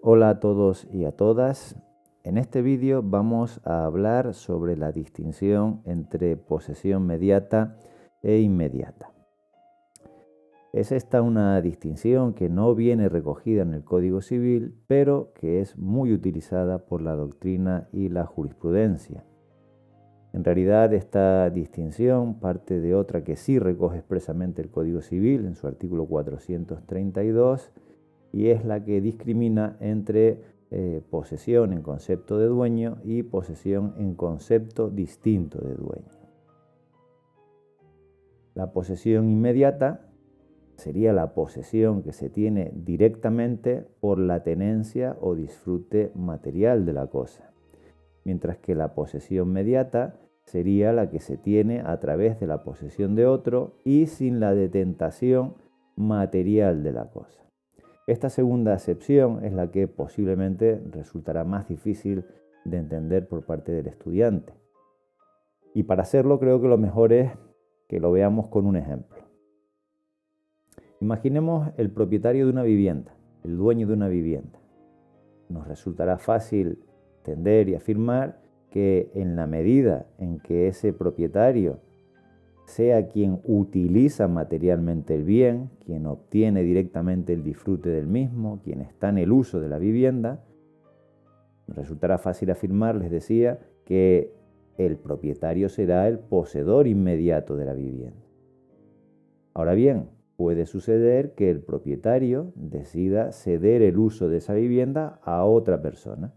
Hola a todos y a todas. En este vídeo vamos a hablar sobre la distinción entre posesión mediata e inmediata. Es esta una distinción que no viene recogida en el Código Civil, pero que es muy utilizada por la doctrina y la jurisprudencia. En realidad, esta distinción parte de otra que sí recoge expresamente el Código Civil en su artículo 432, y es la que discrimina entre posesión en concepto de dueño y posesión en concepto distinto de dueño. La posesión inmediata sería la posesión que se tiene directamente por la tenencia o disfrute material de la cosa, mientras que la posesión mediata sería la que se tiene a través de la posesión de otro y sin la detentación material de la cosa. Esta segunda acepción es la que posiblemente resultará más difícil de entender por parte del estudiante. Y para hacerlo creo que lo mejor es que lo veamos con un ejemplo. Imaginemos el propietario de una vivienda, el dueño de una vivienda. Nos resultará fácil entender y afirmar que en la medida en que ese propietario sea quien utiliza materialmente el bien, quien obtiene directamente el disfrute del mismo, quien está en el uso de la vivienda, resultará fácil afirmar, les decía, que el propietario será el poseedor inmediato de la vivienda. Ahora bien, puede suceder que el propietario decida ceder el uso de esa vivienda a otra persona,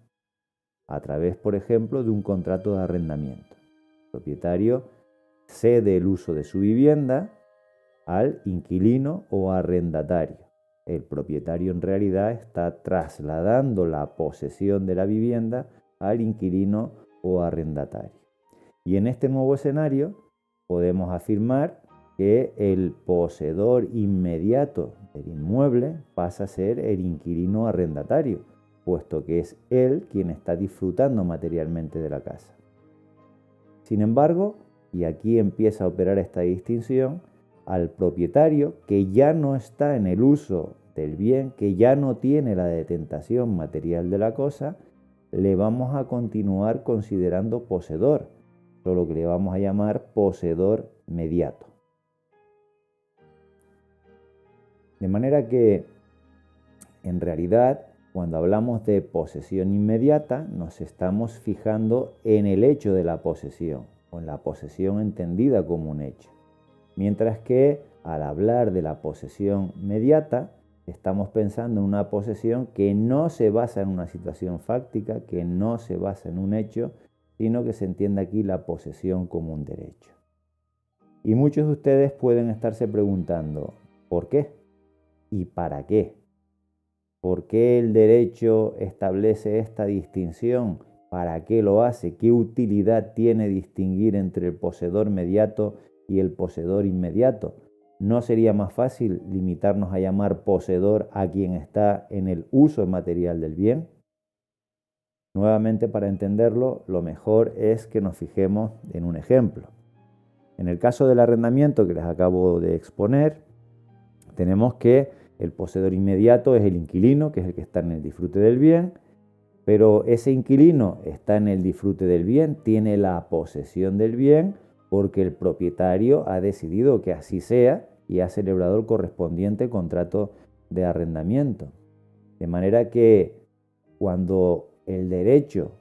a través, por ejemplo, de un contrato de arrendamiento. El propietario cede el uso de su vivienda al inquilino o arrendatario. El propietario en realidad está trasladando la posesión de la vivienda al inquilino o arrendatario. Y en este nuevo escenario podemos afirmar que el poseedor inmediato del inmueble pasa a ser el inquilino arrendatario, puesto que es él quien está disfrutando materialmente de la casa. Sin embargo, y aquí empieza a operar esta distinción, al propietario que ya no está en el uso del bien, que ya no tiene la detentación material de la cosa, le vamos a continuar considerando poseedor, solo que le vamos a llamar poseedor mediato. De manera que, en realidad, cuando hablamos de posesión inmediata, nos estamos fijando en el hecho de la posesión, o en la posesión entendida como un hecho. Mientras que al hablar de la posesión mediata, estamos pensando en una posesión que no se basa en una situación fáctica, que no se basa en un hecho, sino que se entiende aquí la posesión como un derecho. Y muchos de ustedes pueden estarse preguntando, ¿por qué? ¿Y para qué? ¿Por qué el derecho establece esta distinción? ¿Para qué lo hace? ¿Qué utilidad tiene distinguir entre el poseedor mediato y el poseedor inmediato? ¿No sería más fácil limitarnos a llamar poseedor a quien está en el uso material del bien? Nuevamente, para entenderlo, lo mejor es que nos fijemos en un ejemplo. En el caso del arrendamiento que les acabo de exponer, tenemos que el poseedor inmediato es el inquilino, que es el que está en el disfrute del bien, pero ese inquilino está en el disfrute del bien, tiene la posesión del bien, porque el propietario ha decidido que así sea y ha celebrado el correspondiente contrato de arrendamiento. De manera que cuando el derecho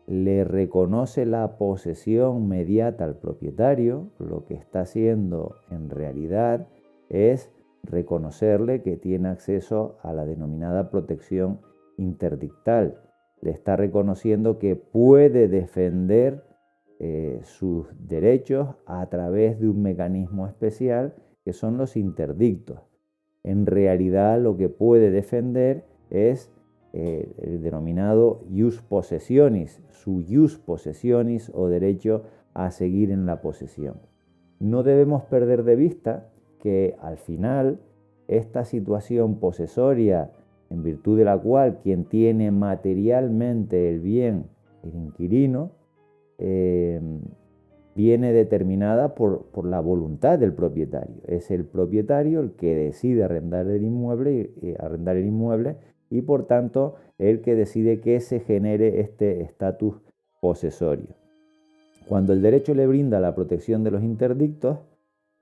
le reconoce la posesión mediata al propietario, lo que está haciendo en realidad es reconocerle que tiene acceso a la denominada protección interdictal. Le está reconociendo que puede defender sus derechos a través de un mecanismo especial que son los interdictos. En realidad lo que puede defender es el denominado ius possessionis, su ius possessionis o derecho a seguir en la posesión. No debemos perder de vista que al final esta situación posesoria, en virtud de la cual quien tiene materialmente el bien, el inquilino, viene determinada por la voluntad del propietario. Es el propietario el que decide arrendar el inmueble y por tanto el que decide que se genere este estatus posesorio. Cuando el derecho le brinda la protección de los interdictos,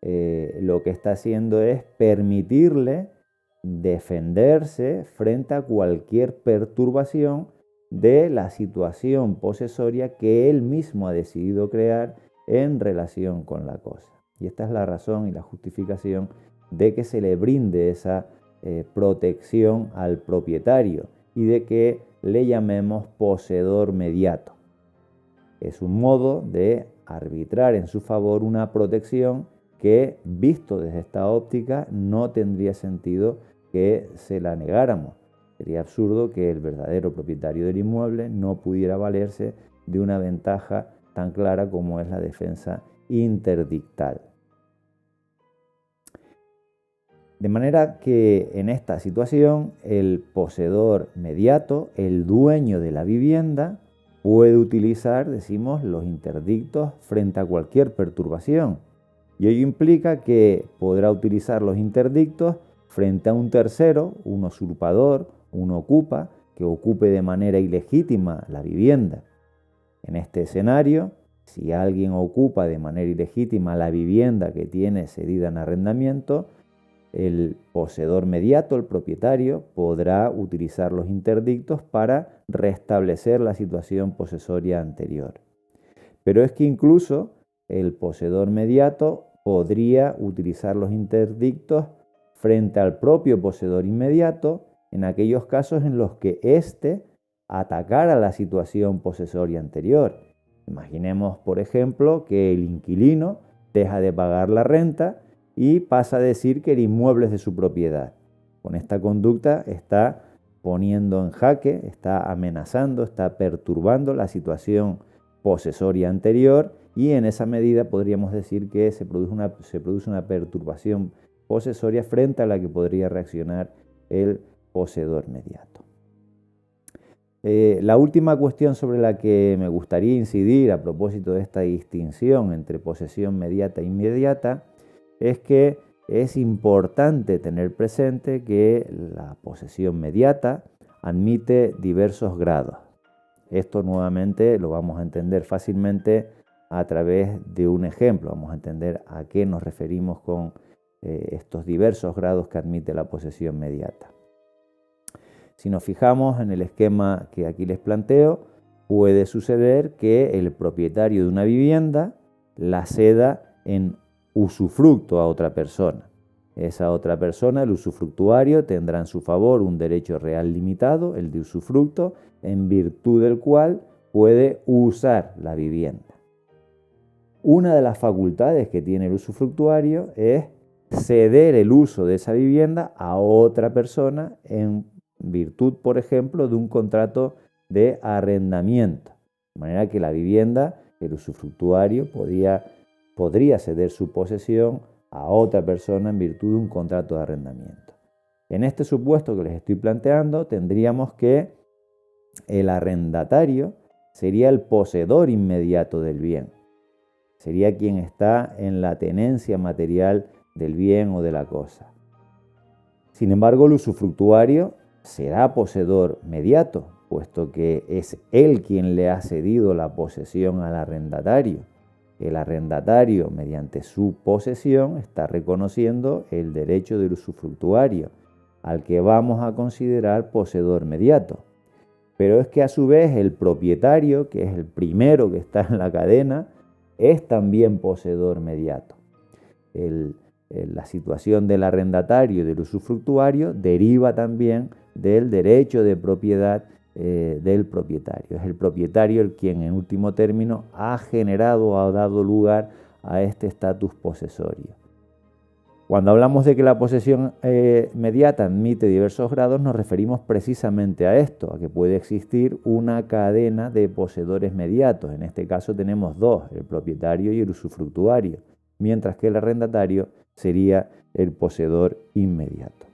lo que está haciendo es permitirle defenderse frente a cualquier perturbación de la situación posesoria que él mismo ha decidido crear en relación con la cosa. Y esta es la razón y la justificación de que se le brinde esa protección al propietario y de que le llamemos poseedor mediato. Es un modo de arbitrar en su favor una protección que, visto desde esta óptica, no tendría sentido que se la negáramos. Sería absurdo que el verdadero propietario del inmueble no pudiera valerse de una ventaja tan clara como es la defensa interdictal. De manera que en esta situación el poseedor mediato, el dueño de la vivienda, puede utilizar, decimos, los interdictos frente a cualquier perturbación. Y ello implica que podrá utilizar los interdictos frente a un tercero, un usurpador, un ocupa, que ocupe de manera ilegítima la vivienda. En este escenario, si alguien ocupa de manera ilegítima la vivienda que tiene cedida en arrendamiento, el poseedor mediato, el propietario, podrá utilizar los interdictos para restablecer la situación posesoria anterior. Pero es que incluso el poseedor mediato podría utilizar los interdictos frente al propio poseedor inmediato en aquellos casos en los que éste atacara la situación posesoria anterior. Imaginemos, por ejemplo, que el inquilino deja de pagar la renta y pasa a decir que el inmueble es de su propiedad. Con esta conducta está poniendo en jaque, está amenazando, está perturbando la situación posesoria anterior y en esa medida podríamos decir que se produce una perturbación posesoria frente a la que podría reaccionar el poseedor mediato. La última cuestión sobre la que me gustaría incidir a propósito de esta distinción entre posesión mediata e inmediata es que es importante tener presente que la posesión mediata admite diversos grados. Esto nuevamente lo vamos a entender fácilmente a través de un ejemplo. Vamos a entender a qué nos referimos con estos diversos grados que admite la posesión mediata. Si nos fijamos en el esquema que aquí les planteo, puede suceder que el propietario de una vivienda la ceda en usufructo a otra persona. Esa otra persona, el usufructuario, tendrá en su favor un derecho real limitado, el de usufructo, en virtud del cual puede usar la vivienda. Una de las facultades que tiene el usufructuario es ceder el uso de esa vivienda a otra persona en virtud, por ejemplo, de un contrato de arrendamiento. De manera que la vivienda, el usufructuario, podría ceder su posesión a otra persona en virtud de un contrato de arrendamiento. En este supuesto que les estoy planteando, tendríamos que el arrendatario sería el poseedor inmediato del bien. Sería quien está en la tenencia material del bien o de la cosa. Sin embargo, el usufructuario será poseedor mediato, puesto que es él quien le ha cedido la posesión al arrendatario. El arrendatario, mediante su posesión, está reconociendo el derecho del usufructuario, al que vamos a considerar poseedor mediato. Pero es que a su vez el propietario, que es el primero que está en la cadena, es también poseedor mediato. La situación del arrendatario y del usufructuario deriva también del derecho de propiedad del propietario. Es el propietario el quien en último término ha generado o ha dado lugar a este estatus posesorio. Cuando hablamos de que la posesión mediata admite diversos grados, nos referimos precisamente a esto, a que puede existir una cadena de poseedores mediatos. En este caso tenemos dos, el propietario y el usufructuario, mientras que el arrendatario sería el poseedor inmediato.